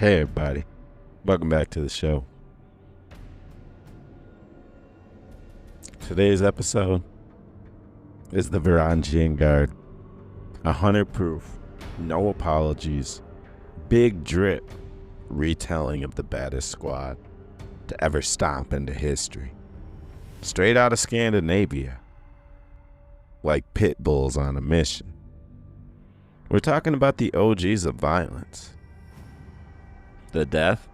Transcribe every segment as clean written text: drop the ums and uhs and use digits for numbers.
Hey everybody, welcome back to the show. Today's episode is the Varangian Guard. 100 proof, no apologies, big drip retelling of the baddest squad to ever stomp into history. Straight out of Scandinavia, like pit bulls on a mission. We're talking about the OGs of violence. The Death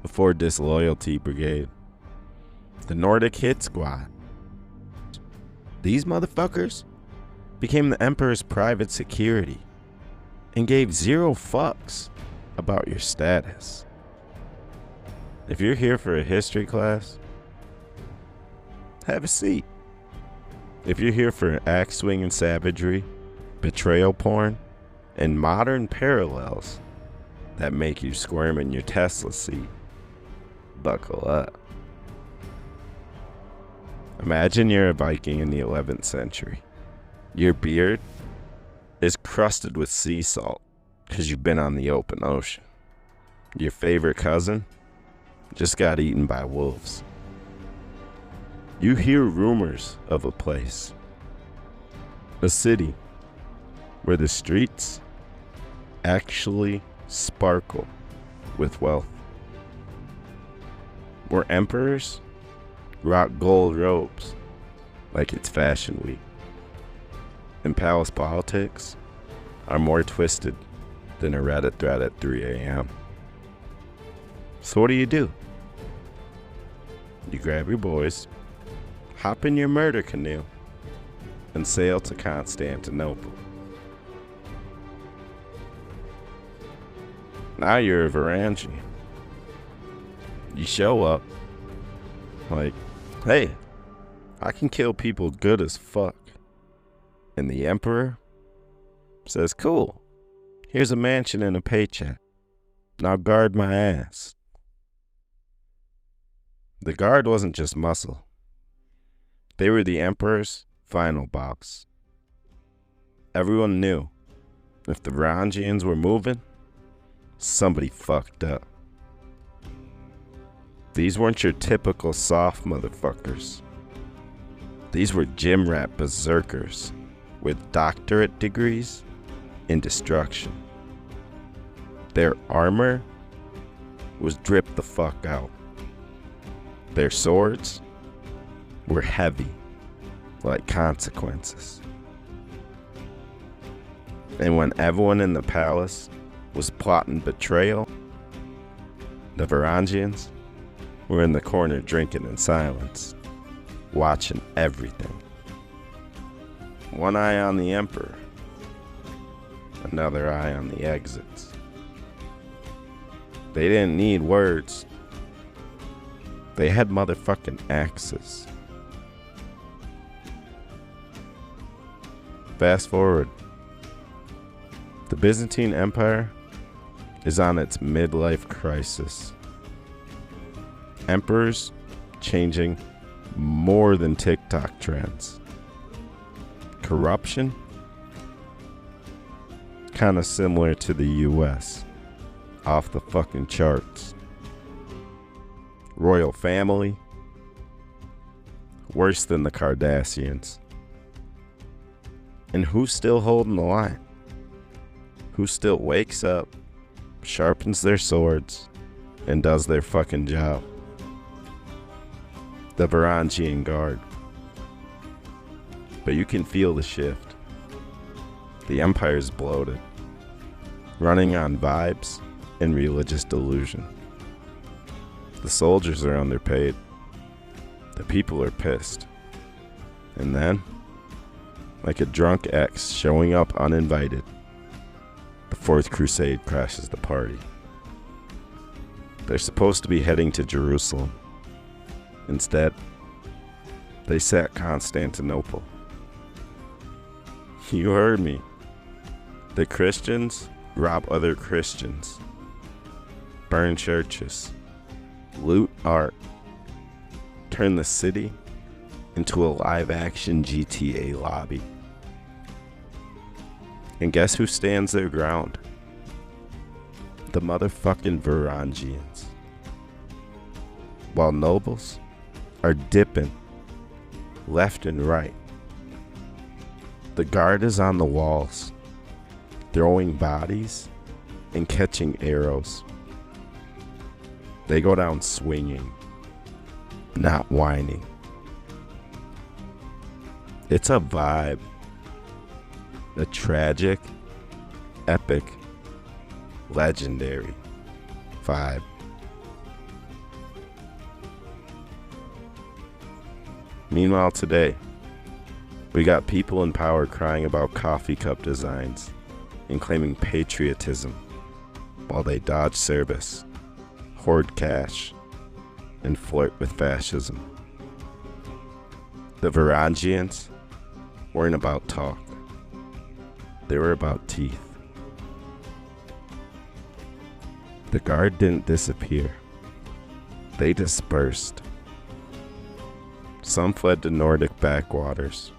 Before Disloyalty Brigade. The Nordic Hit Squad. These motherfuckers became the Emperor's private security and gave zero fucks about your status. If you're here for a history class, have a seat. If you're here for axe swinging savagery, betrayal porn, and modern parallels that make you squirm in your Tesla seat, buckle up. Imagine you're a Viking in the 11th century. Your beard is crusted with sea salt because you've been on the open ocean. Your favorite cousin just got eaten by wolves. You hear rumors of a place, a city, where the streets actually sparkle with wealth, where emperors rock gold robes like it's fashion week, and palace politics are more twisted than a Reddit thread at 3 a.m. So what do? You grab your boys, hop in your murder canoe, and sail to Constantinople. Now you're a Varangian. You show up like, hey, I can kill people good as fuck. And the Emperor says, cool, here's a mansion and a paycheck. Now guard my ass. The guard wasn't just muscle. They were the Emperor's final boss. Everyone knew if the Varangians were moving, somebody fucked up. These weren't your typical soft motherfuckers. These were gym rat berserkers with doctorate degrees in destruction. Their armor was dripped the fuck out. Their swords were heavy, like consequences. And when everyone in the palace was plotting betrayal, the Varangians were in the corner drinking in silence, watching everything. One eye on the Emperor, another eye on the exits. They didn't need words. They had motherfucking axes. Fast forward. The Byzantine Empire is on its midlife crisis. Emperors changing more than TikTok trends. Corruption, kind of similar to the US, off the fucking charts. Royal family, worse than the Kardashians. And who's still holding the line? Who still wakes up, sharpens their swords, and does their fucking job? The Varangian Guard. But you can feel the shift. The Empire's bloated, running on vibes and religious delusion. The soldiers are underpaid. The people are pissed. And then, like a drunk ex showing up uninvited, the Fourth Crusade crashes the party. They're supposed to be heading to Jerusalem. Instead, they sack Constantinople. You heard me. The Christians rob other Christians, burn churches, loot art, turn the city into a live-action GTA lobby. And guess who stands their ground? The motherfucking Varangians. While nobles are dipping left and right, the guard is on the walls, throwing bodies and catching arrows. They go down swinging, not whining. It's a vibe. A tragic, epic, legendary vibe. Meanwhile today, we got people in power crying about coffee cup designs and claiming patriotism while they dodge service, hoard cash, and flirt with fascism. The Varangians weren't about talk. They were about teeth. The guard didn't disappear. They dispersed. Some fled to Nordic backwaters.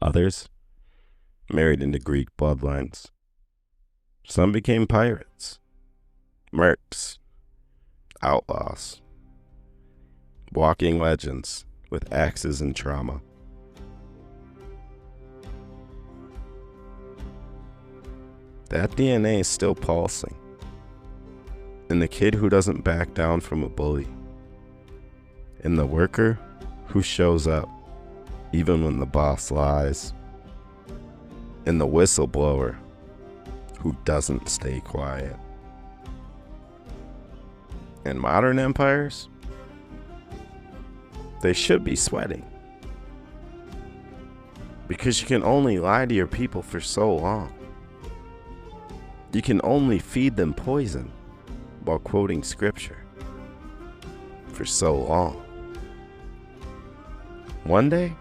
Others married into Greek bloodlines. Some became pirates, mercs, outlaws, walking legends with axes and trauma. That DNA is still pulsing in the kid who doesn't back down from a bully, in the worker who shows up even when the boss lies, in the whistleblower who doesn't stay quiet. In modern empires, they should be sweating, because you can only lie to your people for so long. You can only feed them poison while quoting scripture for so long. One day,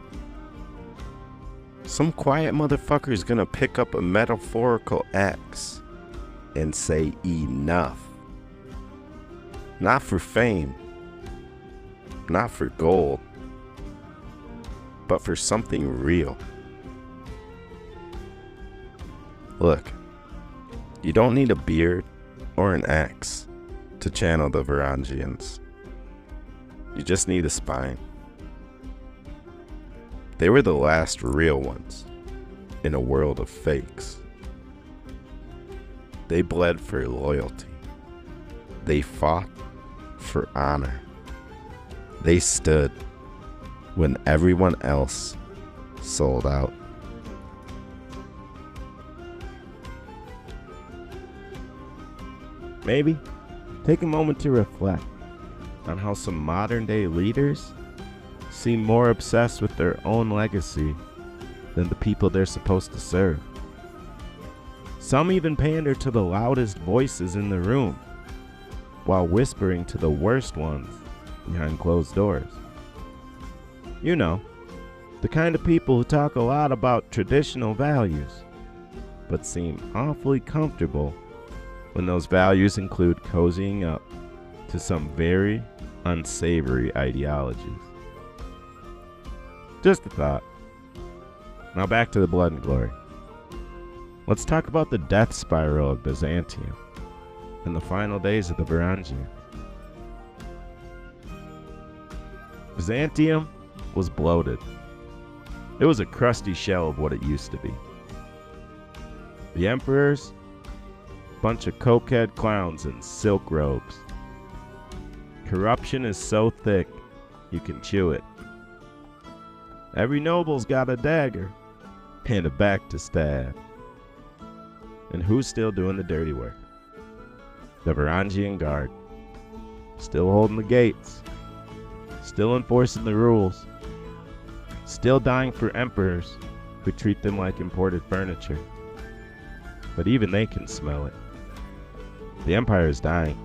some quiet motherfucker is gonna pick up a metaphorical axe and say enough. Not for fame, not for gold, but for something real. Look, you don't need a beard or an axe to channel the Varangians. You just need a spine. They were the last real ones in a world of fakes. They bled for loyalty. They fought for honor. They stood when everyone else sold out. Maybe take a moment to reflect on how some modern day leaders seem more obsessed with their own legacy than the people they're supposed to serve. Some even pander to the loudest voices in the room while whispering to the worst ones behind closed doors. You know, the kind of people who talk a lot about traditional values, but seem awfully comfortable when those values include cozying up to some very unsavory ideologies. Just a thought. Now back to the blood and glory. Let's talk about the death spiral of Byzantium and the final days of the Varangians. Byzantium was bloated. It was a crusty shell of what it used to be. The emperors, bunch of cokehead clowns in silk robes. Corruption is so thick, you can chew it. Every noble's got a dagger and a back to stab. And who's still doing the dirty work? The Varangian Guard. Still holding the gates. Still enforcing the rules. Still dying for emperors who treat them like imported furniture. But even they can smell it. The empire is dying.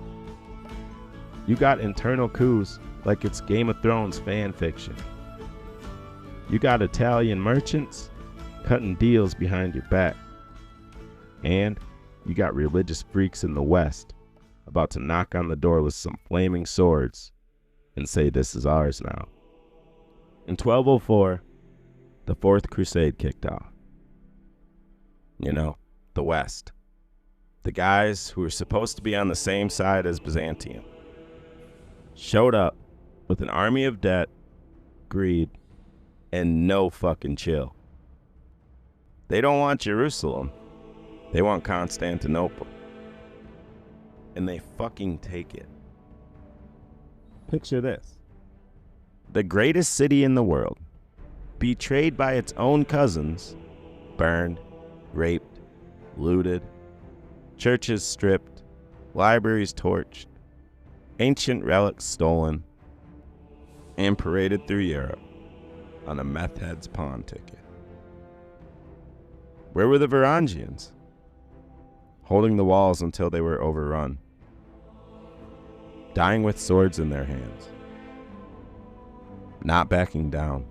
You got internal coups like it's Game of Thrones fan fiction. You got Italian merchants cutting deals behind your back. And you got religious freaks in the West about to knock on the door with some flaming swords and say this is ours now. In 1204, the Fourth Crusade kicked off. You know, the West. The guys who were supposed to be on the same side as Byzantium showed up with an army of debt, greed, and no fucking chill. They don't want Jerusalem. They want Constantinople. And they fucking take it. Picture this. The greatest city in the world, betrayed by its own cousins, burned, raped, looted, churches stripped, libraries torched, ancient relics stolen, and paraded through Europe on a meth head's pawn ticket. Where were the Varangians? Holding the walls until they were overrun, dying with swords in their hands, not backing down,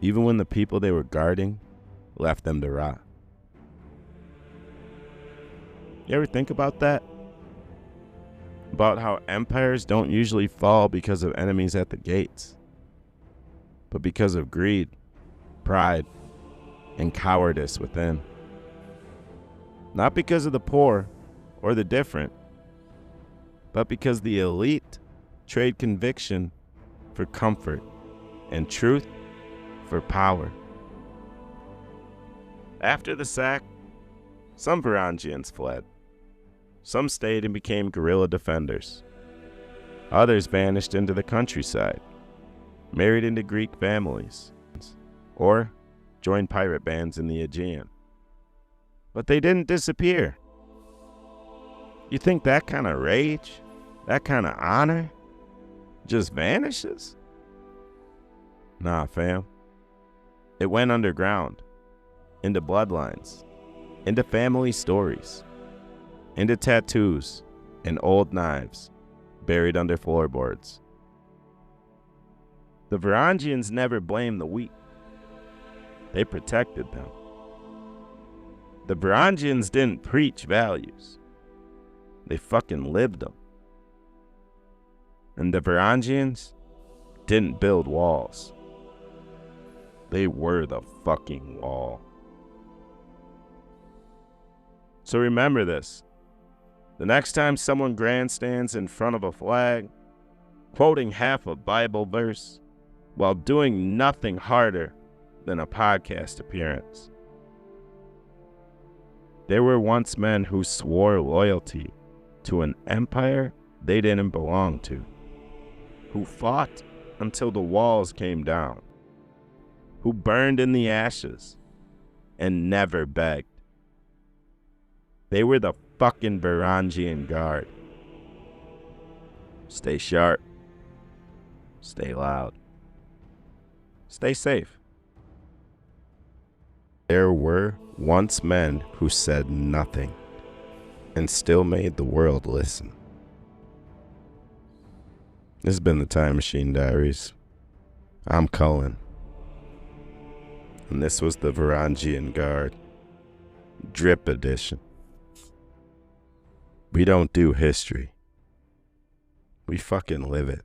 even when the people they were guarding left them to rot. You ever think about that? About how empires don't usually fall because of enemies at the gates, but because of greed, pride, and cowardice within. Not because of the poor or the different, but because the elite trade conviction for comfort and truth for power. After the sack, some Varangians fled. Some stayed and became guerrilla defenders. Others vanished into the countryside, married into Greek families, or joined pirate bands in the Aegean. But they didn't disappear. You think that kind of rage, that kind of honor, just vanishes? Nah, fam. It went underground, into bloodlines, into family stories, into tattoos and old knives buried under floorboards. The Varangians never blamed the weak. They protected them. The Varangians didn't preach values. They fucking lived them. And the Varangians didn't build walls. They were the fucking wall. So remember this. The next time someone grandstands in front of a flag, quoting half a Bible verse, while doing nothing harder than a podcast appearance. There were once men who swore loyalty to an empire they didn't belong to, who fought until the walls came down, who burned in the ashes and never begged. They were the fucking Varangian Guard. Stay sharp. Stay loud. Stay safe. There were once men who said nothing and still made the world listen. This has been the Time Machine Diaries. I'm Cullen. And this was the Varangian Guard Drip Edition. We don't do history. We fucking live it.